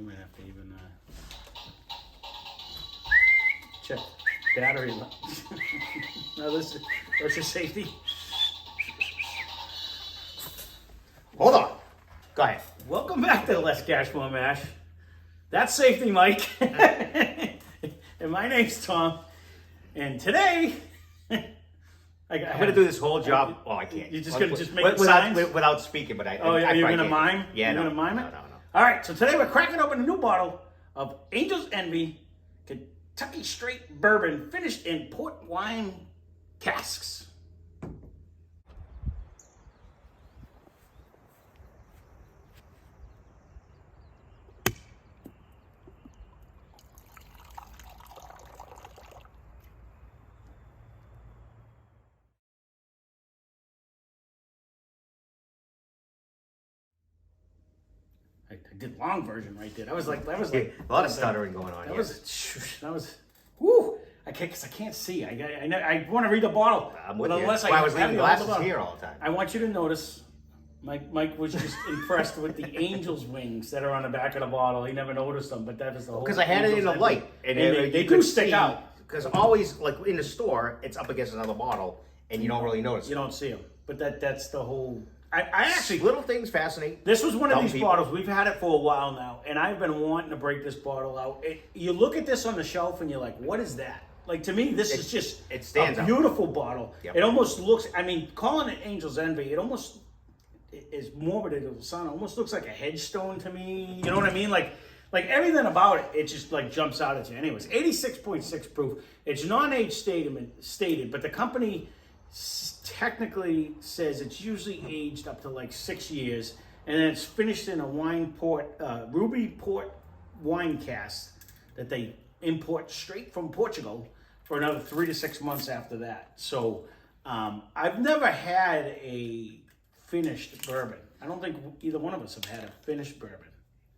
we might have to even check battery. No, this is safety. Hold on. Go ahead. Welcome back to Less Cash, More Mash. That's Safety Mike. And my name's Tom. And today, I'm going to do this whole job. Oh, I can't. You're just going to just make signs? Without speaking, but I. Oh, yeah, you're going to mime? Yeah, You're going to mime it? No. All right, so today we're cracking open a new bottle of Angel's Envy Kentucky Straight Bourbon finished in Port Wine Casks. I did long version right there. That was like a lot of stuttering going on. That was. Whoo! I can't see. I want to read the bottle. I'm with but you. unless That's why I was leaving glasses bottle. here all the time. I want you to notice. Mike was just impressed with the angel's wings that are on the back of the bottle. He never noticed them, but that was the whole. Because I had it in the light, and they do stick out. Because always, like in the store, it's up against another bottle, and you don't really notice. You don't see them, but that's the whole. I actually little things fascinate. This was one of these people. bottles. We've had it for a while now, and I've been wanting to break this bottle out. You look at this on the shelf, and you're like, "What is that?" Like to me, this is just it stands a beautiful bottle. Yep. It almost looks. I mean, calling it Angel's Envy, it almost is morbid as it will sound. It almost looks like a headstone to me. You know what I mean? Like everything about it, it just like jumps out at you. Anyways, 86.6 proof. It's non-age stated, but the company technically says it's usually aged up to like 6 years, and then it's finished in a ruby port wine cask that they import straight from Portugal for another 3 to 6 months after that. So I've never had a finished bourbon. I don't think either one of us have had a finished bourbon.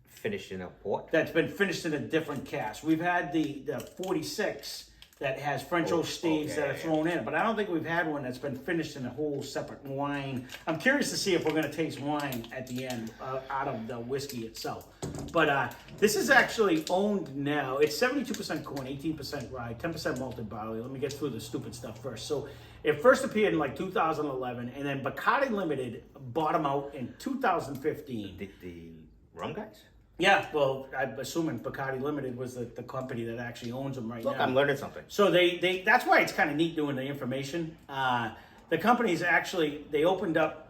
Finished in a port? That's been finished in a different cask. We've had the 46 that has French oak staves that are thrown in, but I don't think we've had one that's been finished in a whole separate wine. I'm curious to see if we're going to taste wine at the end out of the whiskey itself. But this is actually owned now. It's 72% corn, 18% rye, 10% malted barley. Let me get through the stupid stuff first. So it first appeared in like 2011, and then Bacardi Limited bought them out in 2015. The rum guys? Yeah, well, I'm assuming Bacardi Limited was the company that actually owns them now. Look, I'm learning something. So they that's why it's kind of neat doing the information. The company's actually, they opened up,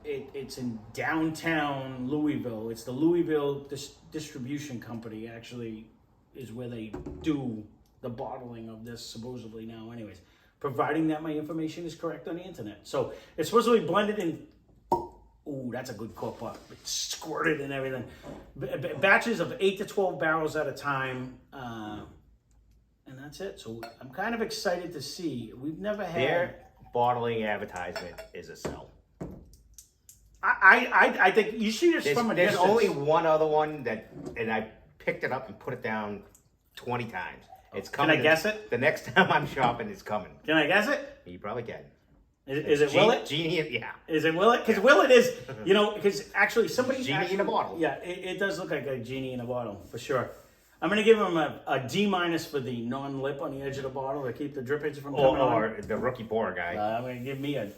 it's in downtown Louisville. It's the Louisville Distribution Company actually is where they do the bottling of this supposedly now anyways. Providing that my information is correct on the internet. So it's supposedly blended in. Ooh, that's a good cork pot. It's squirted and everything. Batches of 8 to 12 barrels at a time. And that's it. So I'm kind of excited to see. We've never had... Their bottling advertisement is a sell. I think you see this from a There's distance. only one other one and I picked it up and put it down 20 times. It's coming. Can I guess it? The next time I'm shopping, it's coming. Can I guess it? You probably can. Is it Willet? Genie, yeah. Is it Willet? Because Willet is, because actually somebody... Genie in a bottle. Yeah, it does look like a genie in a bottle, for sure. I'm going to give him a D- for the non-lip on the edge of the bottle to keep the drippage from coming on. Or the rookie pourer guy. I'm going to give me a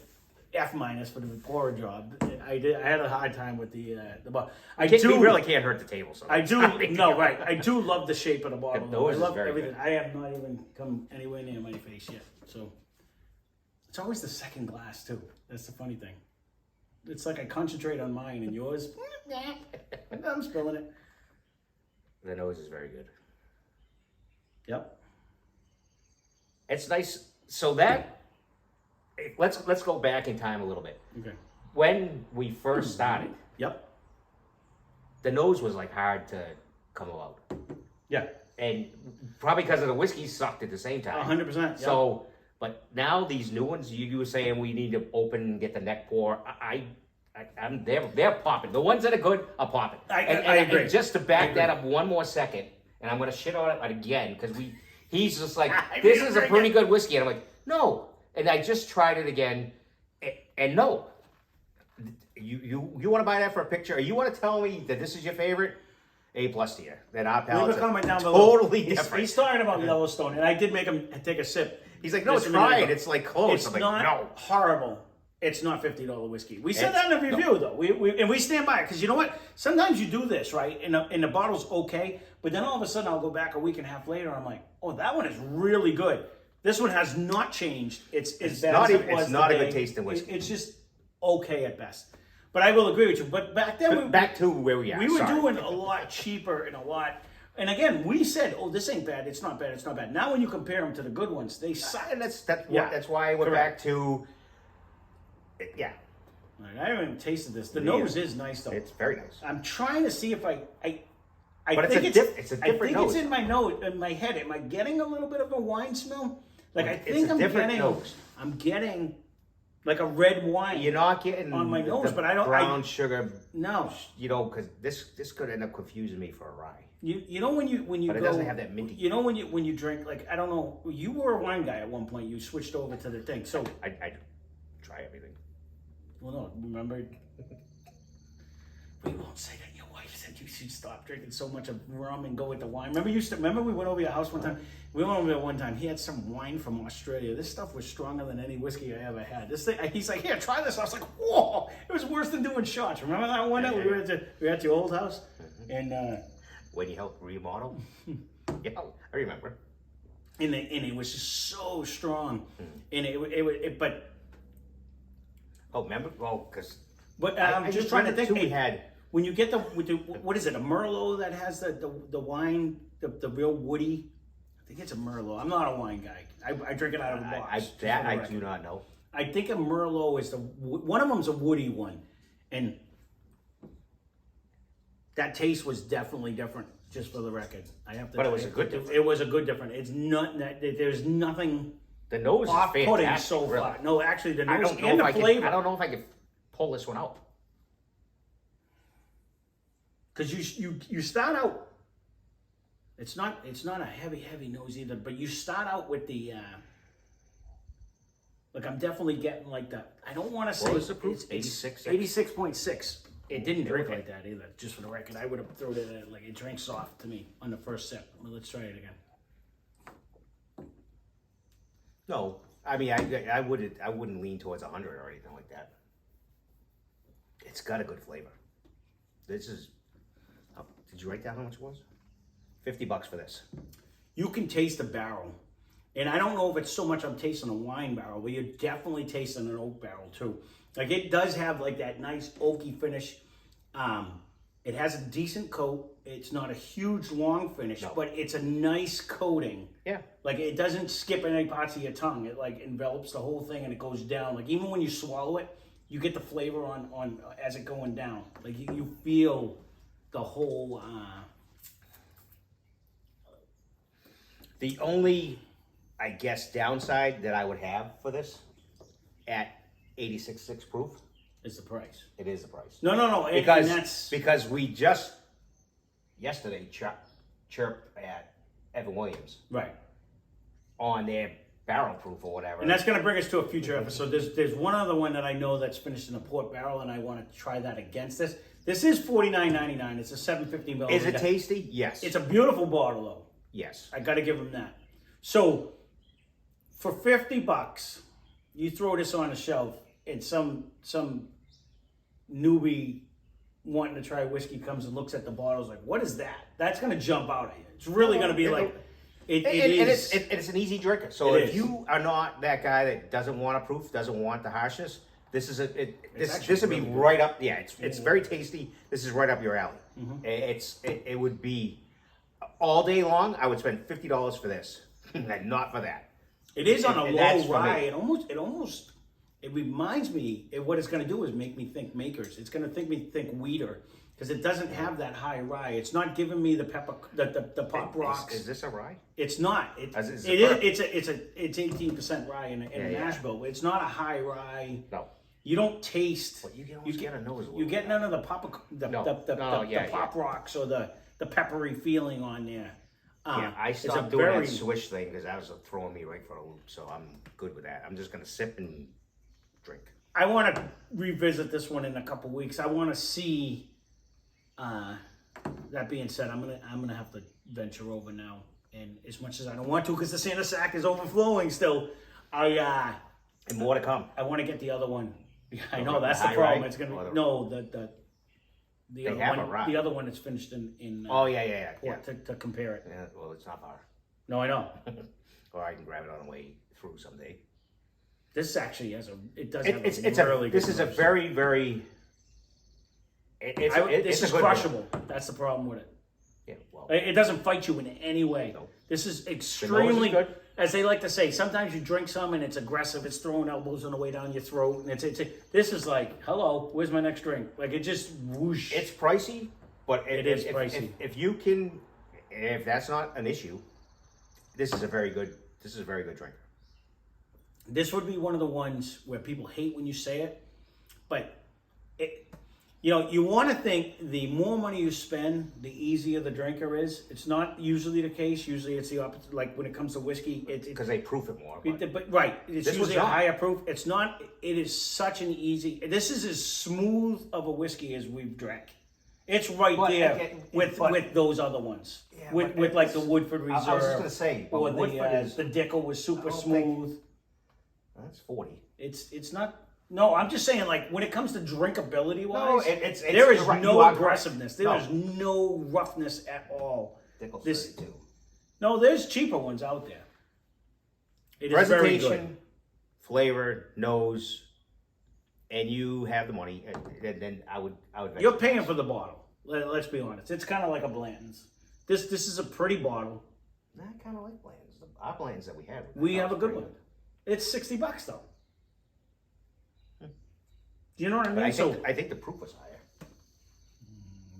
F- for the pourer job. I had a hard time with the bottle. We really can't hurt the table. So I do, no, right. I do love the shape of the bottle. Those I love is very everything. good. I have not even come anywhere near my face yet, so... It's always the second glass, too. That's the funny thing. It's like I concentrate on mine and yours. I'm spilling it. The nose is very good. Yep. It's nice. So let's go back in time a little bit. Okay. When we first started, Yep. the nose was like hard to come about. Yeah. And probably because of the whiskey sucked at the same time. 100%. Yep. So, but now these new ones, you were saying we need to open and get the neck pour. They're popping. The ones that are good are popping. I agree. And just to back that up one more second, and I'm going to shit on it again because he's just like, this is a pretty good whiskey. And I'm like, no. And I just tried it again, and no. You want to buy that for a picture? Or you want to tell me that this is your favorite? A+ tier. Then our Leave palates a comment are down below. totally different. He's talking about Yellowstone, and I did make him take a sip. He's like, no, Just a try minute it. ago. It's like close. It's I'm like, not no. horrible. It's not $50 whiskey. We said It's- that in the review, though. We stand by it, because you know what? Sometimes you do this, right? And the bottle's okay, but then all of a sudden I'll go back a week and a half later, and I'm like, oh, that one is really good. This one has not changed. It's as bad as it was. It's not a today. good tasting whiskey. It's just okay at best. But I will agree with you. But back then, Back to where we are. we were Sorry. doing a lot cheaper and a lot. And again, we said, "Oh, this ain't bad. It's not bad. It's not bad." Now, when you compare them to the good ones, they suck. And that's Yeah. why I went Correct. back to. Yeah, All right, I haven't even tasted this. The Me nose either. is nice though. it's very nice. I'm trying to see if I But think it's a I different think nose. it's in my nose, in my head. Am I getting a little bit of a wine smell? Like I It's think a I'm different getting. nose. I'm getting like a red wine. You're not getting On my nose, the but I don't- brown sugar. No, Because this could end up confusing me for a rye. you know when you But it go, doesn't have that minty. You know when you drink, like, I don't know. You were a wine guy at one point. You switched over to the thing. So I try everything. well, no, remember. We won't say that your wife said you should stop drinking so much of rum and go with the wine. Remember we went over your house one time? We went over there one time. He had some wine from Australia. This stuff was stronger than any whiskey I ever had. This thing, he's like, here, try this. I was like, whoa! It was worse than doing shots. Remember that one that we were at your old house? And When you helped remodel? Yeah, I remember. and it was just so strong. And but remember? Well, because I'm just trying to think. We had When you get what is it? A Merlot that has the wine, the real woody. I think it's a Merlot. I'm not a wine guy. I drink it out of a box. I do not know. I think a Merlot is one of them's a woody one, and that taste was definitely different. Just for the record, I have to. But it was a good difference. It was a good difference. It's not that there's nothing The nose is off-putting fantastic. so really. far. No, actually, the I nose don't know and if the I can. flavor. I don't know if I can pull this one out. Because you start out. It's not a heavy nose either, but you start out with the. Like I'm definitely getting like that. I don't want to say What was the proof? it's 86? 86.6. It didn't drink Okay. like that either. Just for the record, I would have thrown it in like it drank soft to me on the first sip. Well, let's try it again. No, I mean I wouldn't lean towards 100 or anything like that. It's got a good flavor. This is. Oh, did you write down how much it was? $50 for this. You can taste the barrel. And I don't know if it's so much I'm tasting a wine barrel, but you're definitely tasting an oak barrel too. Like it does have like that nice oaky finish. It has a decent coat. It's not a huge long finish, No. but it's a nice coating. Yeah. Like it doesn't skip any parts of your tongue. It like envelops the whole thing and it goes down. Like even when you swallow it, you get the flavor on as it going down. Like you feel the whole. The only, I guess, downside that I would have for this at 86.6 proof, Is the price? it is the price. No. And Because that's because we just yesterday chirped at Evan Williams right. on their barrel proof or whatever. And that's going to bring us to a future episode. There's one other one that I know that's finished in a port barrel, and I want to try that against this. This is $49.99. It's a 750 milliliter. Is it tasty? Yes. It's a beautiful bottle, though. Yes. I got to give them that. So, for $50, you throw this on a shelf, and some newbie wanting to try whiskey comes and looks at the bottles like, what is that? That's going to jump out at you. It's really going to be like, It's an easy drinker. So It if is. you are not that guy that doesn't want a proof, doesn't want the harshness, this actually would be really good. right up. Yeah, it's very tasty. This is right up your alley. Mm-hmm. It would be all day long. I would spend $50 for this, and not for that. It is on a And that's low for rye. me. It reminds me. What it's going to do is make me think Makers. It's going to think Weeder because it doesn't have that high rye. It's not giving me the pepper, the pop rocks. Is this a rye? It's not. Is It it is. It's 18% rye in a Nashville. It's not a high rye. No. You don't taste. But you get a nose. You get none of the pop, the pop rocks or the peppery feeling on there. Yeah, I it's a stopped doing very- that swish thing because that was throwing me right for a loop. So I'm good with that. I'm just gonna sip and drink. I want to revisit this one in a couple weeks. I want to see that being said, I'm gonna have to venture over now. And as much as I don't want to, because the Santa sack is overflowing still, And more to come. I want to get the other one. I know The that's the high problem. rye? It's gonna Or be the- no the They other have one. a rye. The other one that's finished in Oh, yeah. Port to compare it. Yeah, well, it's not far. No, I know. Or I can grab it on the way through someday. This actually has This is a nose. very, very. This is a good crushable. That's the problem with it. Yeah, well, It doesn't fight you in any way. No. This is nose extremely is good. As they like to say, sometimes you drink some and it's aggressive. It's throwing elbows on the way down your throat, and this is like, hello, where's my next drink? Like it just whoosh. it's pricey, but It is pricey. If that's not an issue, this is a very good drink. This would be one of the ones where people hate when you say it, but you want to think the more money you spend, the easier the drinker is. It's not usually the case. Usually it's the opposite. Like when it comes to whiskey, Because they proof it more. But right, it's This was usually a not. higher proof. It's not. It is such an easy. This is as smooth of a whiskey as we've drank. It's right But there again, with those other ones. Yeah, with but like the it's- Woodford Reserve. I was just gonna say, but or Woodford is- the Dickel was super I don't think- smooth. That's 40. It's not. No, I'm just saying, like when it comes to drinkability No, wise, it's there is you're right, you no are correct. aggressiveness. There No. is no roughness at all. Dickel's This- 32. No, there's cheaper ones out there. It is very good. Presentation, flavor, nose, and you have the money, and then I would. You're paying for the bottle. Let's be honest. It's kind of like a Blanton's. This is a pretty bottle. I kind of like Bland's. Our Bland's that we had. We have a good pretty one. It's $60 though. Do you know what I But mean? I think the proof was higher.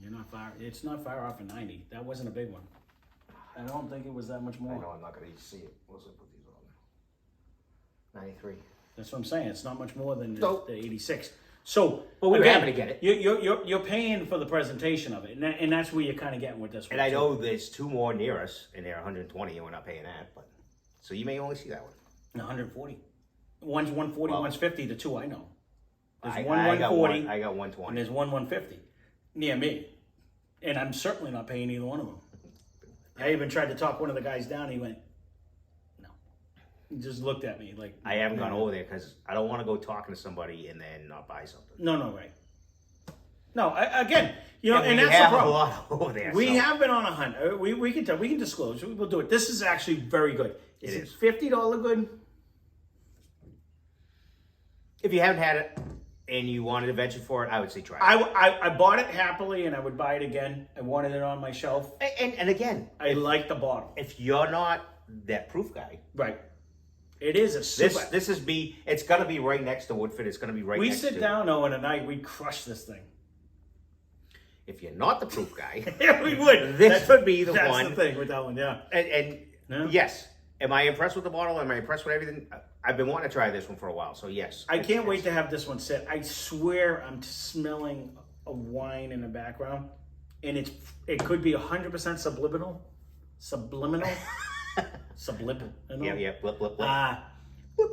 You're not far. It's not far off of 90. That wasn't a big one. I don't think it was that much I more. know I'm not going to see it. What's it put these on? 93. That's what I'm saying. It's not much more than Nope. the 86. So, But we were again, happy to get it. You're paying for the presentation of it, and that's where you're kind of getting with this one. And I too. know there's two more near us, and they're 120, and we're not paying that. But so you may only see that one. 140. One's 140, Well, one's 50. The two I know. There's I one got 140, I got and 120. there's one 150 near me, and I'm certainly not paying either one of them. I even tried to talk one of the guys down. He went, no. He just looked at me like. I haven't gone over there because I don't want to go talking to somebody and then not buy something. No, right. No, again, and we that's have the a problem. lot over there. We so. have been on a hunt. We can tell. We can disclose. We'll do it. This is actually very good. Is it $50 good? If you haven't had it and you wanted to venture for it, I would say try it. I bought it happily, and I would buy it again. I wanted it on my shelf. And again, I like the bottle. if you're not that proof guy, Right. It is a super. this is it's gonna be right next to Woodford. It's gonna be right. We next sit to, down though in a night. We crush this thing. If you're not the proof guy, Yeah, we would. This would be the that's one. That's the thing with that one. Yeah. And Yeah. yes, am I impressed with the bottle? Am I impressed with everything? I've been wanting to try this one for a while, so yes. I can't wait to have this one sit. I swear I'm smelling a wine in the background, and it could be 100% subliminal. Subliminal. Yeah, blip, blip, blip.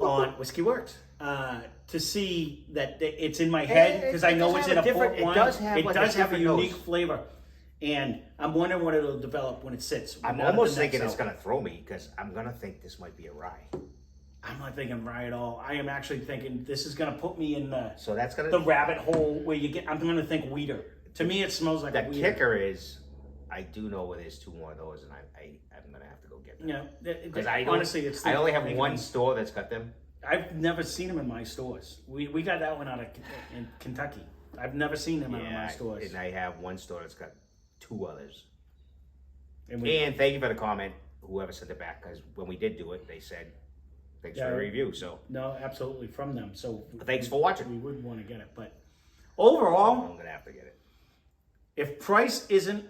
On Whiskey Works. To see that it's in my head because I know it's in a port wine. It does have a unique nose. flavor, and I'm wondering what it'll develop when it sits. I'm now that almost the neck's thinking it's out. gonna throw me because I'm gonna think this might be a rye. I'm not thinking rye at all. I am actually thinking this is gonna put me in So that's gonna. the rabbit hole where you get. I'm gonna think weeder. To me, it smells like The a weeder. kicker is, I do know where there's two more of those, and I'm gonna have to go get them. Yeah, Because honestly, it's. I only have making one them- store that's got them. I've never seen them in my stores. We got that one out of in Kentucky. I've never seen them out of my stores. And I have one store that's got two others. And And thank you for the comment, whoever sent it back, because when we did do it, they said, thanks for the review. So no, absolutely from them. So thanks for watching. we would want to get it, but overall, I'm gonna have to get it. if price isn't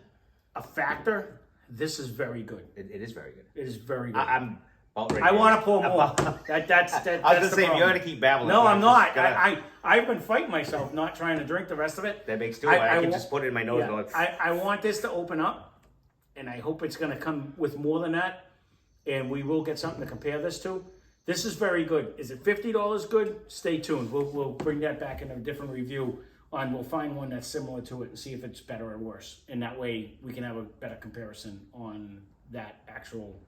a factor, this is very good. It is very good. It is very good. I'm about ready. I want to pour more. About- That's I was the gonna say, problem. you're gonna keep babbling. No, I'm not. Gonna- I've been fighting myself not trying to drink the rest of it. That makes two. I can wa- just put it in my nose. yeah, and go, I want this to open up, and I hope it's going to come with more than that, and we will get something to compare this to. This is very good. Is it $50 good? Stay tuned. We'll bring that back in a different review we'll find one that's similar to it and see if it's better or worse. And that way we can have a better comparison on that actual.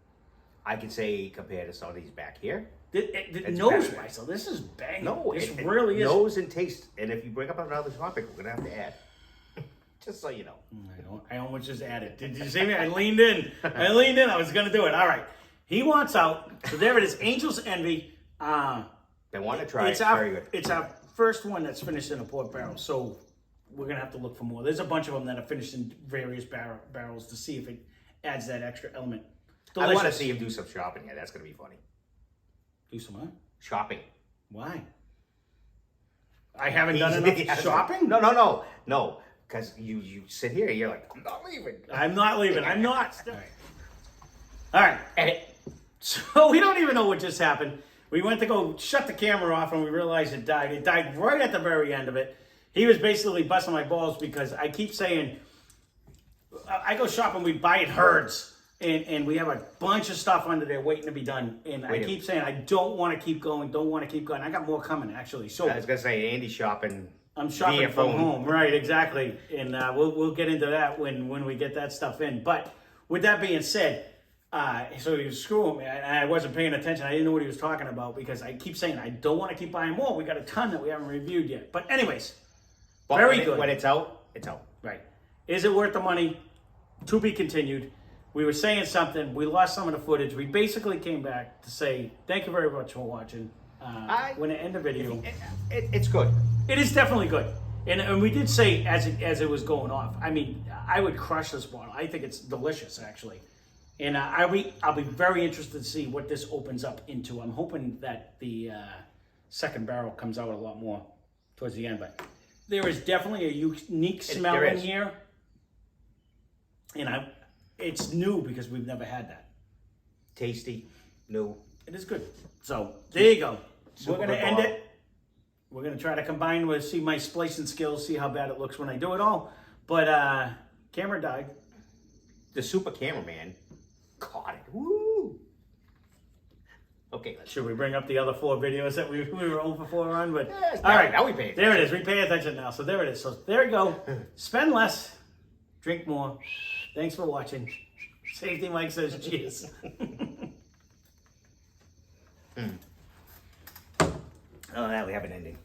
I could say compared to some of these back here. The nose wise, so this is banging. No, this it really is. Nose and taste. And if you bring up another topic, we're gonna have to add. Just so you know. I almost just added. Did you see me? I leaned in. I was gonna do it. All right. He wants out. So there it is. Angel's Envy. They want to try it. Very good. It's our first one that's finished in a port barrel. So we're gonna have to look for more. There's a bunch of them that are finished in various barrels to see if it adds that extra element. Delicious. I want to see him do some shopping here. That's gonna be funny. Do some what? Shopping. Why? I haven't done enough shopping? No. Because you sit here, you're like, I'm not leaving. I'm not leaving. I'm not. All right. Edit. So we don't even know what just happened. We went to go shut the camera off and we realized it died. It died right at the very end of it. He was basically busting my balls because I keep saying, I go shopping, we buy it herds. And we have a bunch of stuff under there waiting to be done. And I keep saying, I don't want to keep going, I got more coming, actually. So I was going to say, Andy's shopping. I'm shopping from home. Right, exactly. And we'll get into that when we get that stuff in. But with that being said, so he was screwing me. I wasn't paying attention. I didn't know what he was talking about because I keep saying, I don't want to keep buying more. We got a ton that we haven't reviewed yet. But anyways, very good. When it's out, it's out. Right. Is it worth the money? To be continued. We were saying something. We lost some of the footage. We basically came back to say thank you very much for watching. When it end the video, it's good. It is definitely good. And we did say as it was going off. I mean, I would crush this bottle. I think it's delicious, actually. And I'll be very interested to see what this opens up into. I'm hoping that the second barrel comes out a lot more towards the end. But there is definitely a unique smell in here. And it's new because we've never had that. Tasty, new. It is good. So there you go. We're going to end it. We're going to try to combine with, see my splicing skills, see how bad it looks when I do it all. But camera died. The super cameraman caught it. Woo! Okay, should we bring up the other 4 videos that we were over 4 on? But all right, now we pay attention. There it is. We pay attention now. So there it is. So there we go. Spend less, drink more. Thanks for watching. Safety Mike says cheers. Oh, now we have an ending.